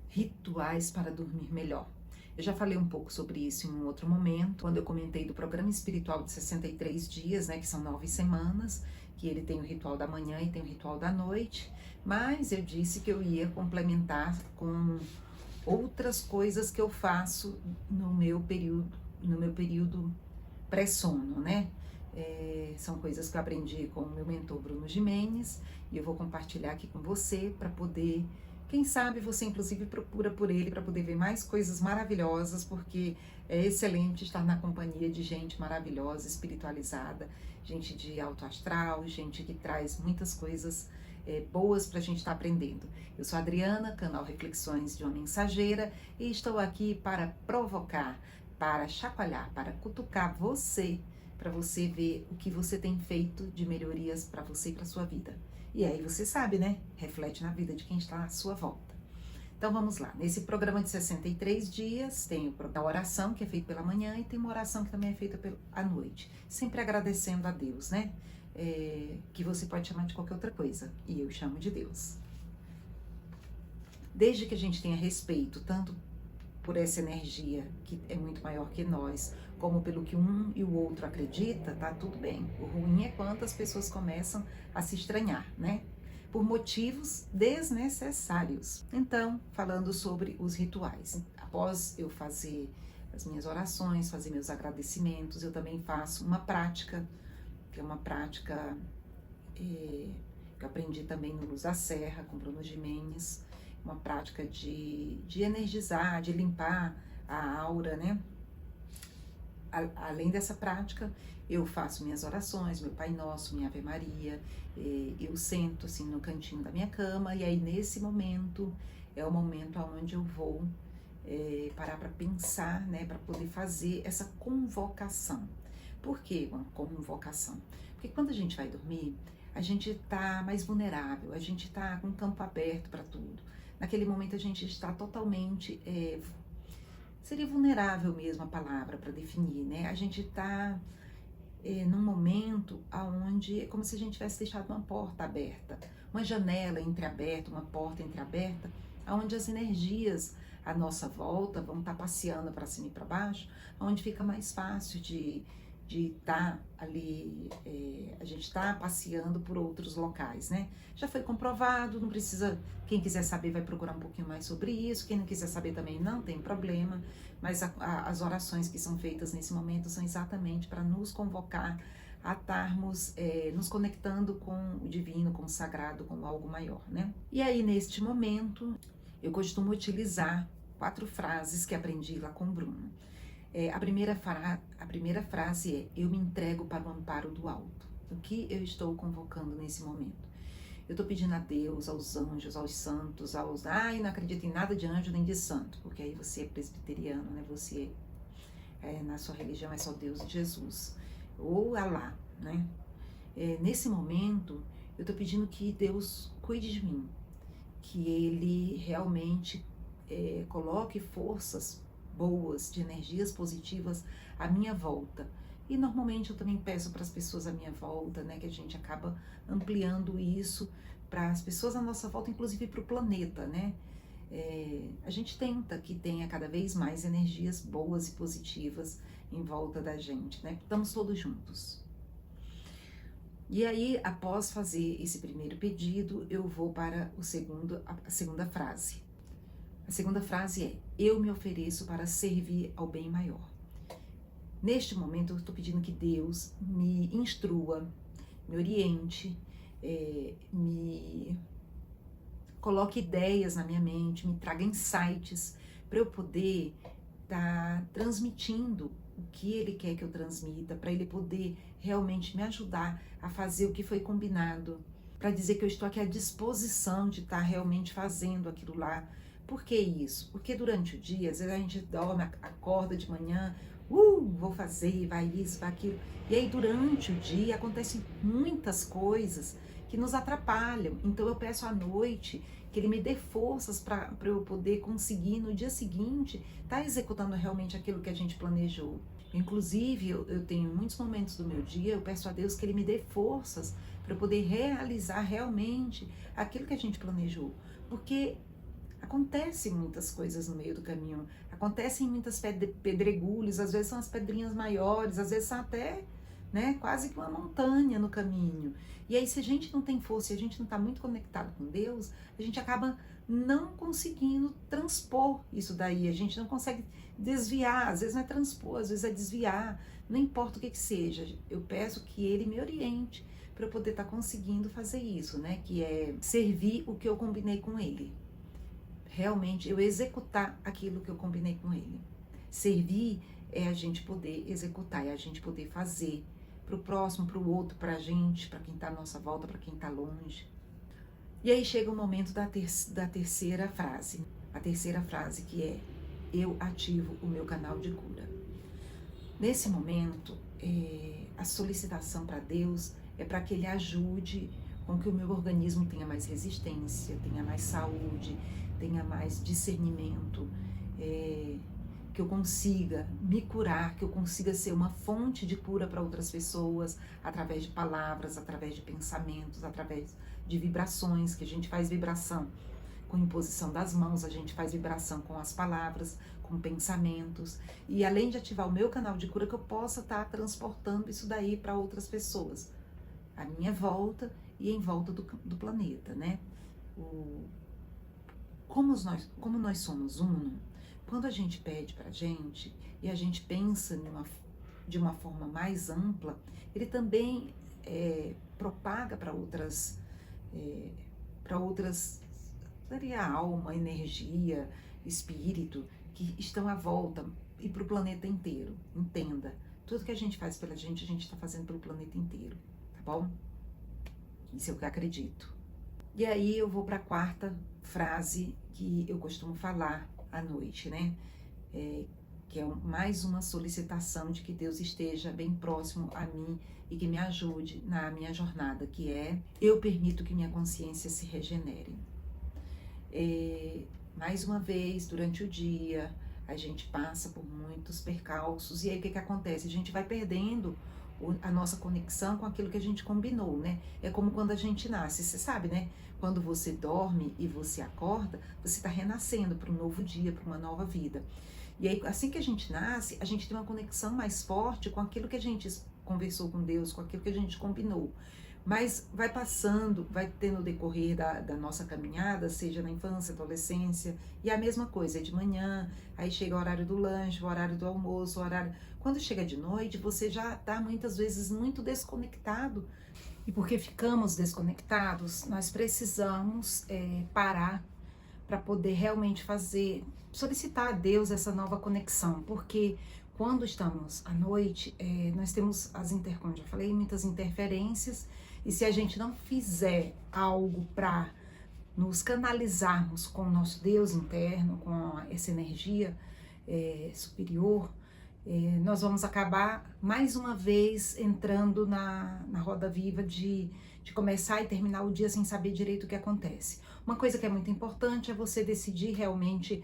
Rituais para dormir melhor. Eu já falei um pouco sobre isso em um outro momento, quando eu comentei do programa espiritual de 63 dias, né, que são 9 semanas, que ele tem o ritual da manhã e tem o ritual da noite, mas eu disse que eu ia complementar com outras coisas que eu faço no meu período pré-sono, né? São coisas que eu aprendi com o meu mentor Bruno Gimenez e eu vou compartilhar aqui com você para poder, quem sabe você inclusive procura por ele para poder ver mais coisas maravilhosas, porque é excelente estar na companhia de gente maravilhosa, espiritualizada, gente de alto astral, gente que traz muitas coisas boas para a gente estar aprendendo. Eu sou a Adriana, canal Reflexões de uma Mensageira, e estou aqui para provocar, para chacoalhar, para cutucar você, para você ver o que você tem feito de melhorias para você e para sua vida. E aí você sabe, né? Reflete na vida de quem está à sua volta. Então vamos lá. Nesse programa de 63 dias, tem a oração que é feita pela manhã e tem uma oração que também é feita à noite. Sempre agradecendo a Deus, né? Que você pode chamar de qualquer outra coisa. E eu chamo de Deus. Desde que a gente tenha respeito, tanto por essa energia que é muito maior que nós, como pelo que um e o outro acredita, tá tudo bem. O ruim é quando as pessoas começam a se estranhar, né? Por motivos desnecessários. Então, falando sobre os rituais. Após eu fazer as minhas orações, fazer meus agradecimentos, eu também faço uma prática, que é uma prática que eu aprendi também no Luz da Serra, com Bruno Gimenez, uma prática de energizar, de limpar a aura, né? Além dessa prática, eu faço minhas orações, meu Pai Nosso, minha Ave Maria, eu sento assim no cantinho da minha cama e aí nesse momento é o momento onde eu vou parar para pensar, né, para poder fazer essa convocação. Por que uma convocação? Porque quando a gente vai dormir, a gente está mais vulnerável, a gente está com o campo aberto para tudo. Naquele momento a gente está totalmente, seria vulnerável mesmo a palavra para definir, né? A gente está num momento onde é como se a gente tivesse deixado uma porta aberta, uma janela entreaberta, uma porta entreaberta, onde as energias à nossa volta vão estar passeando para cima e para baixo, onde fica mais fácil de estar ali, a gente está passeando por outros locais, né? Já foi comprovado, não precisa, quem quiser saber vai procurar um pouquinho mais sobre isso, quem não quiser saber também não tem problema, mas as orações que são feitas nesse momento são exatamente para nos convocar a estarmos nos conectando com o divino, com o sagrado, com algo maior, né? E aí, neste momento, eu costumo utilizar 4 frases que aprendi lá com o Bruno. A primeira frase é: eu me entrego para o amparo do alto. O que eu estou convocando nesse momento? Eu estou pedindo a Deus, aos anjos, aos santos, não acredito em nada de anjo nem de santo, porque aí você é presbiteriano, né? Você, na sua religião, é só Deus e Jesus, ou Alá, né? Nesse momento, eu estou pedindo que Deus cuide de mim, que Ele realmente coloque forças boas, de energias positivas à minha volta. E normalmente eu também peço para as pessoas à minha volta, né, que a gente acaba ampliando isso para as pessoas à nossa volta, inclusive para o planeta, né? A gente tenta que tenha cada vez mais energias boas e positivas em volta da gente, né? Estamos todos juntos. E aí, após fazer esse primeiro pedido, eu vou para a segunda frase. A segunda frase é: eu me ofereço para servir ao bem maior. Neste momento, eu estou pedindo que Deus me instrua, me oriente, me coloque ideias na minha mente, me traga insights para eu poder estar transmitindo o que Ele quer que eu transmita, para Ele poder realmente me ajudar a fazer o que foi combinado, para dizer que eu estou aqui à disposição de estar realmente fazendo aquilo lá. Por que isso? Porque durante o dia, às vezes a gente dorme, acorda de manhã, vou fazer, vai isso, vai aquilo. E aí durante o dia acontecem muitas coisas que nos atrapalham. Então eu peço à noite que Ele me dê forças para eu poder conseguir no dia seguinte estar executando realmente aquilo que a gente planejou. Inclusive, eu tenho muitos momentos do meu dia, eu peço a Deus que Ele me dê forças para eu poder realizar realmente aquilo que a gente planejou. Porque Acontecem muitas coisas no meio do caminho, acontecem muitas pedregulhos, às vezes são as pedrinhas maiores, às vezes são até, né, quase que uma montanha no caminho. E aí, se a gente não tem força, se a gente não está muito conectado com Deus, a gente acaba não conseguindo transpor isso daí, a gente não consegue desviar, às vezes não é transpor, às vezes é desviar, não importa o que seja, eu peço que Ele me oriente para eu poder estar conseguindo fazer isso, né, que é servir o que eu combinei com Ele. Realmente, eu executar aquilo que eu combinei com Ele. Servir é a gente poder executar, é a gente poder fazer para o próximo, para o outro, para a gente, para quem está à nossa volta, para quem está longe. E aí chega o momento da terceira frase. A terceira frase que é: eu ativo o meu canal de cura. Nesse momento, a solicitação para Deus é para que Ele ajude com que o meu organismo tenha mais resistência, tenha mais saúde, tenha mais discernimento, que eu consiga me curar, que eu consiga ser uma fonte de cura para outras pessoas, através de palavras, através de pensamentos, através de vibrações, que a gente faz vibração com imposição das mãos, a gente faz vibração com as palavras, com pensamentos, e além de ativar o meu canal de cura, que eu possa estar transportando isso daí para outras pessoas, à minha volta e em volta do planeta, né? Como nós somos uno, quando a gente pede pra gente e a gente pensa de uma forma mais ampla, ele também propaga para outras, seria alma, energia, espírito, que estão à volta e para o planeta inteiro. Entenda, tudo que a gente faz pela gente, a gente está fazendo pelo planeta inteiro, tá bom? Isso é o que eu acredito. E aí eu vou para a quarta frase que eu costumo falar à noite, né? Que é mais uma solicitação de que Deus esteja bem próximo a mim e que me ajude na minha jornada, que é: eu permito que minha consciência se regenere. Mais uma vez, durante o dia, a gente passa por muitos percalços, e aí o que acontece? A gente vai perdendo a nossa conexão com aquilo que a gente combinou, né? É como quando a gente nasce, você sabe, né? Quando você dorme e você acorda, você está renascendo para um novo dia, para uma nova vida. E aí, assim que a gente nasce, a gente tem uma conexão mais forte com aquilo que a gente conversou com Deus, com aquilo que a gente combinou. Mas vai passando, vai ter no decorrer da nossa caminhada, seja na infância, adolescência, e a mesma coisa, é de manhã, aí chega o horário do lanche, o horário do almoço, o horário... Quando chega de noite, você já está muitas vezes muito desconectado. E porque ficamos desconectados, nós precisamos parar para poder realmente solicitar a Deus essa nova conexão, porque quando estamos à noite, nós temos como já falei, muitas interferências, e se a gente não fizer algo para nos canalizarmos com o nosso Deus interno, com essa energia superior, nós vamos acabar mais uma vez entrando na roda viva de começar e terminar o dia sem saber direito o que acontece. Uma coisa que é muito importante é você decidir realmente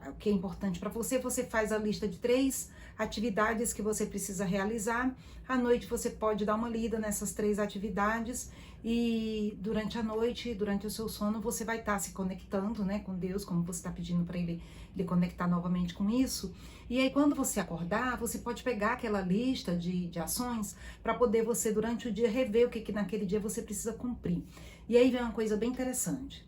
o que é importante para você. Você faz a lista de 3 atividades que você precisa realizar. À noite você pode dar uma lida nessas 3 atividades e durante a noite, durante o seu sono, você vai estar se conectando, né, com Deus, como você está pedindo para ele conectar novamente com isso. E aí quando você acordar, você pode pegar aquela lista de ações para poder você durante o dia rever o que naquele dia você precisa cumprir. E aí vem uma coisa bem interessante.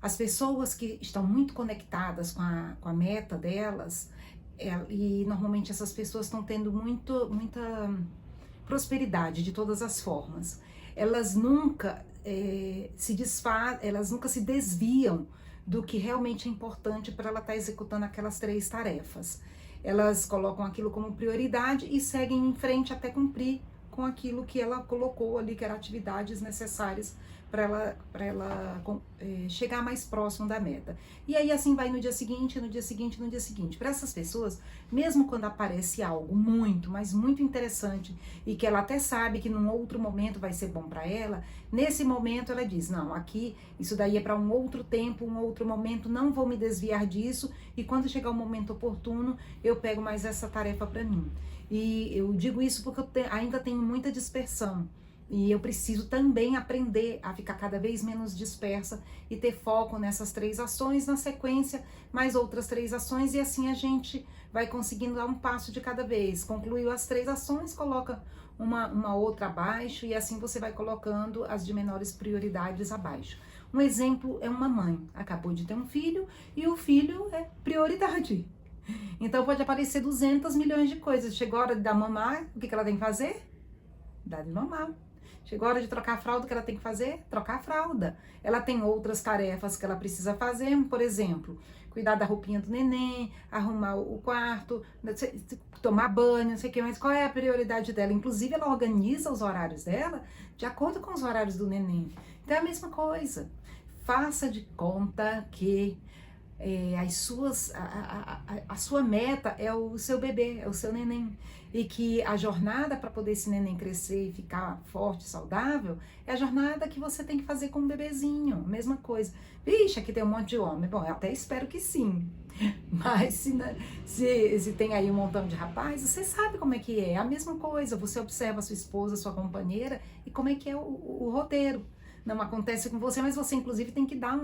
As pessoas que estão muito conectadas com a meta delas, e normalmente essas pessoas estão tendo muita prosperidade de todas as formas. Elas nunca elas nunca se desviam do que realmente é importante para ela estar executando aquelas 3 tarefas. Elas colocam aquilo como prioridade e seguem em frente até cumprir com aquilo que ela colocou ali, que eram atividades necessárias para ela chegar mais próximo da meta. E aí assim vai no dia seguinte, no dia seguinte, no dia seguinte. Para essas pessoas, mesmo quando aparece algo muito, mas muito interessante e que ela até sabe que num outro momento vai ser bom para ela, nesse momento ela diz: não, aqui isso daí é para um outro tempo, um outro momento, não vou me desviar disso, e quando chegar o momento oportuno, eu pego mais essa tarefa para mim. E eu digo isso porque eu ainda tenho muita dispersão E eu preciso também aprender a ficar cada vez menos dispersa e ter foco nessas 3 ações, na sequência, mais outras 3 ações, e assim a gente vai conseguindo dar um passo de cada vez. Concluiu as 3 ações, coloca uma outra abaixo, e assim você vai colocando as de menores prioridades abaixo. Um exemplo é uma mãe, acabou de ter um filho, e o filho é prioridade. Então pode aparecer 200 milhões de coisas. Chegou a hora de dar mamar, o que ela tem que fazer? Dar de mamar. Chegou a hora de trocar a fralda, o que ela tem que fazer? Trocar a fralda. Ela tem outras tarefas que ela precisa fazer, por exemplo, cuidar da roupinha do neném, arrumar o quarto, tomar banho, não sei o que, mas qual é a prioridade dela? Inclusive, ela organiza os horários dela de acordo com os horários do neném. Então é a mesma coisa. Faça de conta que a sua meta é o seu bebê, é o seu neném. E que a jornada para poder esse neném crescer e ficar forte, saudável, é a jornada que você tem que fazer com o bebezinho. Mesma coisa. Vixe, aqui tem um monte de homem. Bom, eu até espero que sim. Mas se tem aí um montão de rapazes, você sabe como é que é. É a mesma coisa. Você observa a sua esposa, a sua companheira, e como é que é o roteiro. Não acontece com você, mas você inclusive tem que dar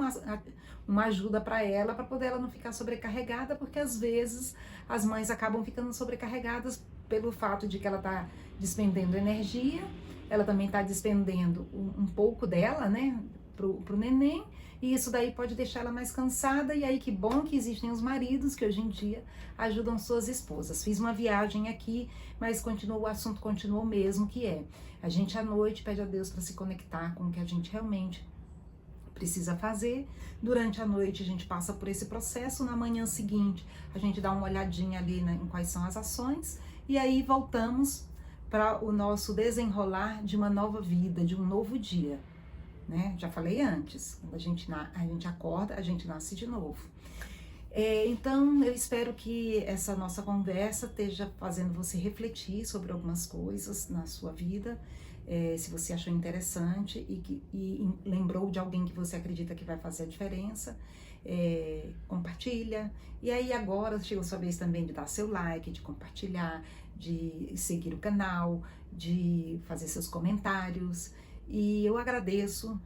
uma ajuda para ela poder ela não ficar sobrecarregada, porque às vezes as mães acabam ficando sobrecarregadas pelo fato de que ela está despendendo energia, ela também está despendendo um pouco dela, né, pro neném, e isso daí pode deixar ela mais cansada. E aí que bom que existem os maridos que hoje em dia ajudam suas esposas. Fiz uma viagem aqui, mas o assunto continua o mesmo, que é a gente à noite pede a Deus para se conectar com o que a gente realmente precisa fazer. Durante a noite a gente passa por esse processo, na manhã seguinte a gente dá uma olhadinha ali em quais são as ações, e aí voltamos para o nosso desenrolar de uma nova vida, de um novo dia. Né? Já falei antes, quando a gente acorda, a gente nasce de novo. Então, eu espero que essa nossa conversa esteja fazendo você refletir sobre algumas coisas na sua vida. Se você achou interessante e lembrou de alguém que você acredita que vai fazer a diferença, compartilha. E aí agora chegou a sua vez também de dar seu like, de compartilhar, de seguir o canal, de fazer seus comentários. E eu agradeço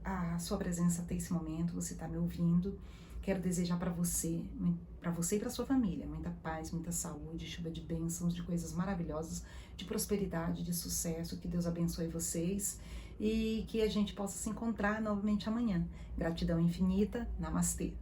a sua presença até esse momento, você está me ouvindo. Quero desejar para você e para sua família muita paz, muita saúde, chuva de bênçãos, de coisas maravilhosas, de prosperidade, de sucesso. Que Deus abençoe vocês e que a gente possa se encontrar novamente amanhã. Gratidão infinita. Namastê.